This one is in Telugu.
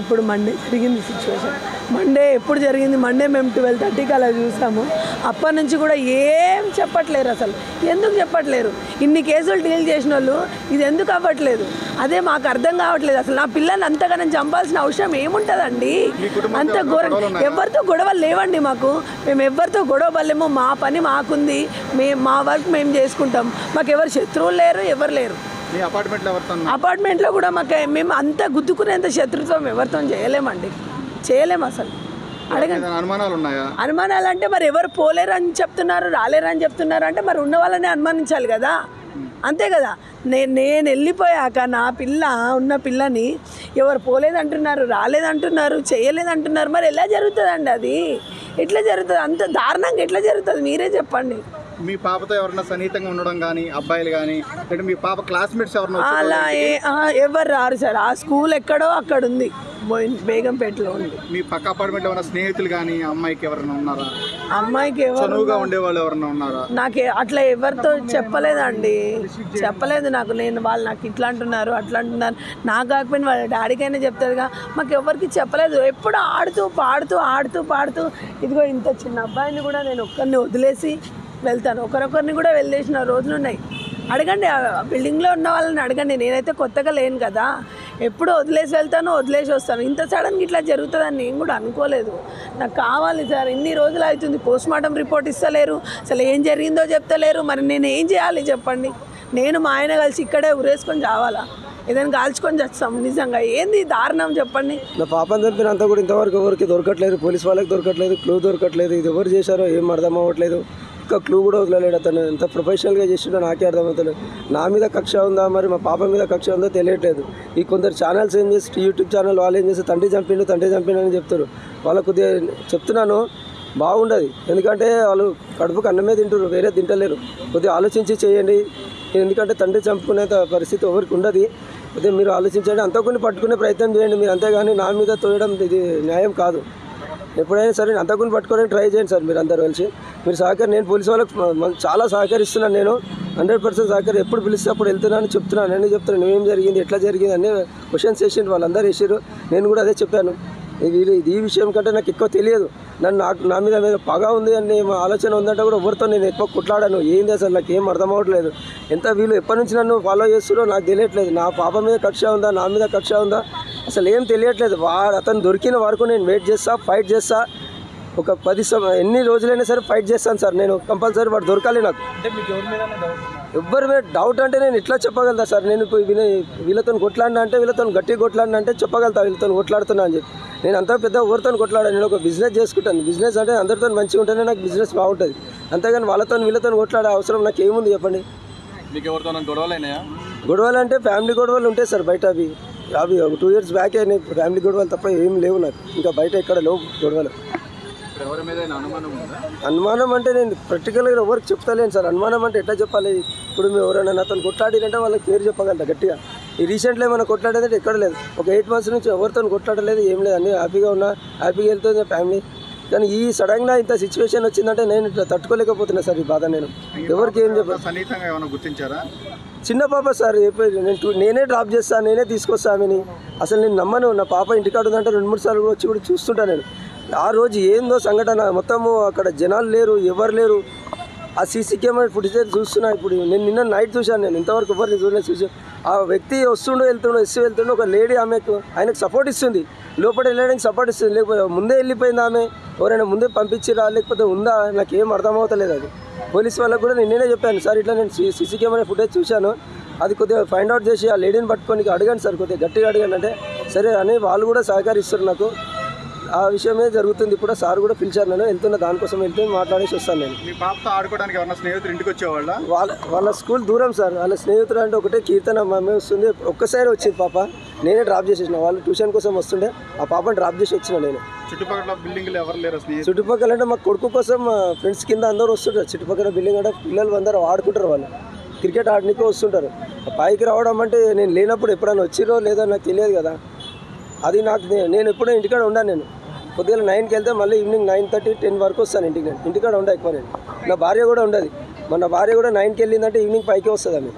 ఇప్పుడు మండే జరిగింది సిచ్యువేషన్. మండే ఎప్పుడు జరిగింది? మండే మేము 12:30కి అలా చూసాము. అప్పటి నుంచి కూడా ఏం చెప్పట్లేరు. అసలు ఎందుకు చెప్పట్లేరు? ఇన్ని కేసులు డీల్ చేసిన వాళ్ళు ఇది ఎందుకు అవ్వట్లేదు? అదే మాకు అర్థం కావట్లేదు. అసలు నా పిల్లల్ని అంతగానో చంపాల్సిన అవసరం ఏముంటుందండి? అంత ఎవరితో గొడవలు లేవండి మాకు. మేము ఎవరితో గొడవ పడలేము. మా పని మాకుంది. మా వర్క్ మేము చేసుకుంటాం. మాకు ఎవరు శత్రువులు లేరు, ఎవరు లేరు. అపార్ట్మెంట్లో కూడా మేము అంత గుద్దుకునేంత శత్రుత్వం ఎవరితో చేయలేము అసలు. అడగండి. అనుమానాలు అంటే మరి ఎవరు పోలేరు అని చెప్తున్నారు, రాలేరు అని చెప్తున్నారు అంటే మరి ఉన్న వాళ్ళని అనుమానించాలి కదా, అంతే కదా. నేను వెళ్ళిపోయాక నా ఉన్న పిల్లని ఎవరు పోలేదంటున్నారు, రాలేదంటున్నారు, చేయలేదంటున్నారు. మరి ఎలా జరుగుతుందండి? అది ఎట్లా జరుగుతుంది? అంత దారుణంగా ఎట్లా జరుగుతుంది? మీరే చెప్పండి. మీ పాపతో ఎవరన్నా సన్నిహితంగా ఉండడం కానీ, అబ్బాయిలు కానీ, అంటే మీ పాప క్లాస్మేట్స్ ఎవరన్నా? అలా ఎవరు రారు సార్. ఆ స్కూల్ ఎక్కడో అక్కడ ఉంది, బేగంపేటలో ఉంది. మీ పక్క అపార్ట్మెంట్ ఎవరైనా స్నేహితులు కానీ అమ్మాయికి ఎవరైనా ఉన్నారా? అమ్మాయికి చనువుగా ఉండేవాళ్ళు ఎవరన్నా ఉన్నారా? నాకు అట్లా ఎవరితో చెప్పలేదండి, చెప్పలేదు నాకు. వాళ్ళు నాకు ఇట్లా అంటున్నారు, అట్లా అంటున్నారు. నాకు కాకపోయినా వాళ్ళ డాడీకైనా చెప్తారుగా. మాకు ఎవరికి చెప్పలేదు. ఎప్పుడు పాడుతూ ఇదిగో ఇంత చిన్న అబ్బాయిని కూడా నేను ఒక్కరిని వదిలేసి వెళ్తాను. ఒకరొకరిని కూడా వెళ్ళేసిన రోజులు ఉన్నాయి. అడగండి, ఆ బిల్డింగ్లో ఉన్న వాళ్ళని అడగండి. నేనైతే కొత్తగా లేను కదా, ఎప్పుడు వదిలేసి వెళ్తాను, వదిలేసి వస్తాను. ఇంత సడన్గా ఇట్లా జరుగుతుందని నేను కూడా అనుకోలేదు. నాకు కావాలి సార్. ఇన్ని రోజులు అవుతుంది, పోస్ట్మార్టం రిపోర్ట్ ఇస్తలేరు, అసలు ఏం జరిగిందో చెప్తలేరు. మరి నేను ఏం చేయాలి చెప్పండి? నేను మా ఆయన కలిసి ఇక్కడే ఉరేసుకొని చావాలా? ఏదైనా కాల్చుకొని చస్తాం? నిజంగా ఏంది దారుణం చెప్పండి. నా పాపని చంపినంతా కూడా ఇంతవరకు ఎవరికి దొరకట్లేదు. పోలీస్ వాళ్ళకి దొరకట్లేదు, క్లూ దొరకట్లేదు. ఇది ఎవరు చేశారో ఏం అర్థం అవ్వట్లేదు. ఇంకా క్లూ కూడా వదలలేడు. అతను ఎంత ప్రొఫెషనల్గా చేసిండో నాకే అర్థమవుతలేదు. నా మీద కక్ష ఉందా, మరి మా పాప మీద కక్ష ఉందో తెలియట్లేదు. ఈ కొందరు ఛానల్స్ ఏం చేసి, యూట్యూబ్ ఛానల్ వాళ్ళు ఏం చేసి తండ్రి చంపిండు అని చెప్తారు. వాళ్ళకు కొద్దిగా చెప్తున్నాను, బాగుండదు. ఎందుకంటే వాళ్ళు కడుపుకు అన్నమే తింటారు, వేరే తింటలేరు. కొద్దిగా ఆలోచించి చేయండి. ఎందుకంటే తండ్రి చంపుకునే పరిస్థితి ఎవరికి ఉండదు. కొద్దిగా మీరు ఆలోచించండి, అంతకుని పట్టుకునే ప్రయత్నం చేయండి మీరు. అంతేగాని నా మీద తోయడం ఇది న్యాయం కాదు. ఎప్పుడైనా సరే అంతకుని పట్టుకోవడానికి ట్రై చేయండి సార్. మీరు అందరూ కలిసి మీరు నేను పోలీసు వాళ్ళకి చాలా సహకరిస్తున్నాను. నేను 100% ఎప్పుడు పిలిస్తే అప్పుడు వెళ్తున్నాను, చెప్తున్నాను, అన్నీ చెప్తున్నాను. ఏం జరిగింది, ఎట్లా జరిగింది అన్నీ క్వశ్చన్స్ వేసిండు, వాళ్ళందరూ వేసారు. నేను కూడా అదే చెప్పాను. ఈ విషయం కంటే నాకు ఎక్కువ తెలియదు. నా మీద పగ ఉంది అని ఆలోచన ఉందంటే కూడా ఎవరితో నేను ఎక్కువ కొట్లాడాను. ఏంది అసలు నాకు ఏం అర్థం అవ్వట్లేదు. ఎంత వీళ్ళు ఎప్పటి నుంచి నన్ను ఫాలో చేస్తున్నారో నాకు తెలియట్లేదు. నా పాప మీద కక్ష ఉందా, నా మీద కక్ష ఉందా, అసలు ఏం తెలియట్లేదు. అతను దొరికిన వరకు నేను వెయిట్ చేస్తా, ఫైట్ చేస్తా. ఒక ఎన్ని రోజులైనా సరే ఫైట్ చేస్తాను సార్. నేను కంపల్సరీ వాడు దొరకాలి నాకు. ఎవరి మీద డౌట్ అంటే నేను ఇట్లా చెప్పగలుగుతా సార్. నేను వీళ్ళతో కొట్లాడినా అంటే, వీళ్ళతో గట్టిగా కొట్లాడినా అంటే చెప్పగలుగుతా, వీళ్ళతో కొట్లాడుతున్నా అని చెప్పి. నేను అంత పెద్ద ఎవరితో కొట్లాడాను. నేను ఒక బిజినెస్ చేసుకుంటాను. బిజినెస్ అంటే అందరితో మంచిగా ఉంటేనే నాకు బిజినెస్ బాగుంటుంది. అంతేగాని వీళ్ళతో కొట్లాడే అవసరం నాకు ఏముంది చెప్పండి? గొడవలు అంటే ఫ్యామిలీ గొడవలు ఉంటాయి సార్ బయట. అవి 2 years బ్యాక్ అయినాయి ఫ్యామిలీ గొడవలు తప్ప ఏం లేవు నాకు. ఇంకా బయట ఎక్కడ లేవు గొడవలు. అనుమానం అంటే నేను ప్రాక్టికల్గా ఎవరికి చెప్తలేను సార్. అనుమానం అంటే ఎట్లా చెప్పాలి? ఇప్పుడు మేము ఎవరైనా నాతో కొట్లాడినంటే వాళ్ళకి పేరు చెప్పగలుగుతా గట్టిగా. ఈ రీసెంట్లీ ఏమైనా కొట్లాడేదంటే ఎక్కడ లేదు. ఒక 8 months నుంచి ఎవరితో కొట్లాడలేదు, ఏం లేదు. అన్నీ హ్యాపీగా వెళ్తుంది ఫ్యామిలీ. కానీ ఈ సడన్గా ఇంత సిచ్యువేషన్ వచ్చిందంటే నేను ఇట్లా తట్టుకోలేకపోతున్నా సార్. ఈ బాధ నేను ఎవరికి ఏం గుర్తించారా? చిన్న పాప సార్, నేనే డ్రాప్ చేస్తాను, నేనే తీసుకొస్తాను ఆమెని. అసలు నేను నమ్మను. నా పాప ఇంటికాడ ఉందంటే 2-3 సార్లు వచ్చి కూడా చూస్తుంటాను నేను. ఆ రోజు ఏందో సంఘటన, మొత్తము అక్కడ జనాలు లేరు, ఎవరు లేరు. ఆ సీసీ కెమెరా ఫుటేజ్ చూస్తున్నా. ఇప్పుడు నేను నిన్న నైట్ చూశాను. నేను ఇంతవరకు ఎవరిని చూసాను. ఆ వ్యక్తి వెళ్తుండో ఒక లేడీ ఆయనకు సపోర్ట్ ఇస్తుంది, లోపల వెళ్ళడానికి సపోర్ట్ ఇస్తుంది. లేకపోతే ముందే వెళ్ళిపోయింది ఆమె, ఎవరైనా ముందే పంపించిరా లేకపోతే ఉందా, నాకు ఏం అర్థమవుతలేదు. అది పోలీస్ వాళ్ళకు కూడా నేనే చెప్పాను సార్, ఇట్లా నేను సీసీ కెమెరా ఫుటేజ్ చూశాను, అది కొద్దిగా ఫైండ్ అవుట్ చేసి ఆ లేడీని పట్టుకొని అడగండి సార్, కొద్దిగా గట్టిగా అడగండి అంటే సరే అని వాళ్ళు కూడా సహకరిస్తారు నాకు. ఆ విషయమే జరుగుతుంది. ఇప్పుడు సార్ కూడా పిలిచారు, నేను వెళ్తున్నా, దానికోసం వెళ్తే మాట్లాడేసి వస్తాను. నేను మీ పాపతో ఆడుకోవడానికి ఎవరైనా స్నేహితులు ఇంటికి వచ్చేవాళ్ళ? వాళ్ళ స్కూల్ దూరం సార్. వాళ్ళ స్నేహితులు అంటే ఒకటే కీర్తన మమ్మీ వస్తుంది. ఒక్కసారి వచ్చింది పాప, నేనే డ్రాప్ చేసేసిన. వాళ్ళు ట్యూషన్ కోసం వస్తుండే, ఆ పాపని డ్రాప్ చేసి వచ్చిన నేను. చుట్టుపక్కల బిల్డింగ్లు ఎవరు లేరు? చుట్టుపక్కల అంటే మా కొడుకు కోసం ఫ్రెండ్స్ కింద అందరూ వస్తుంటారు. చుట్టుపక్కల బిల్డింగ్ అంటే పిల్లలు అందరూ ఆడుకుంటారు, వాళ్ళు క్రికెట్ ఆడడానికి వస్తుంటారు. పైకి రావడం అంటే నేను లేనప్పుడు ఎప్పుడైనా వచ్చిరో లేదో నాకు తెలియదు కదా. అది నాకు నేను ఎప్పుడూ ఇంటికాడ ఉన్నాను. నేను పొద్దున్న 9కి వెళ్తే మళ్ళీ ఈవినింగ్ 9:30, 10 వరకు వస్తాను ఇంటికి. నేను ఇంటికాడ ఉండా ఎక్కువ. నేను నా భార్య కూడా ఉండదు. మన భార్య కూడా 9కి వెళ్ళిందంటే ఈవినింగ్ 5కే వస్తుంది ఆమె.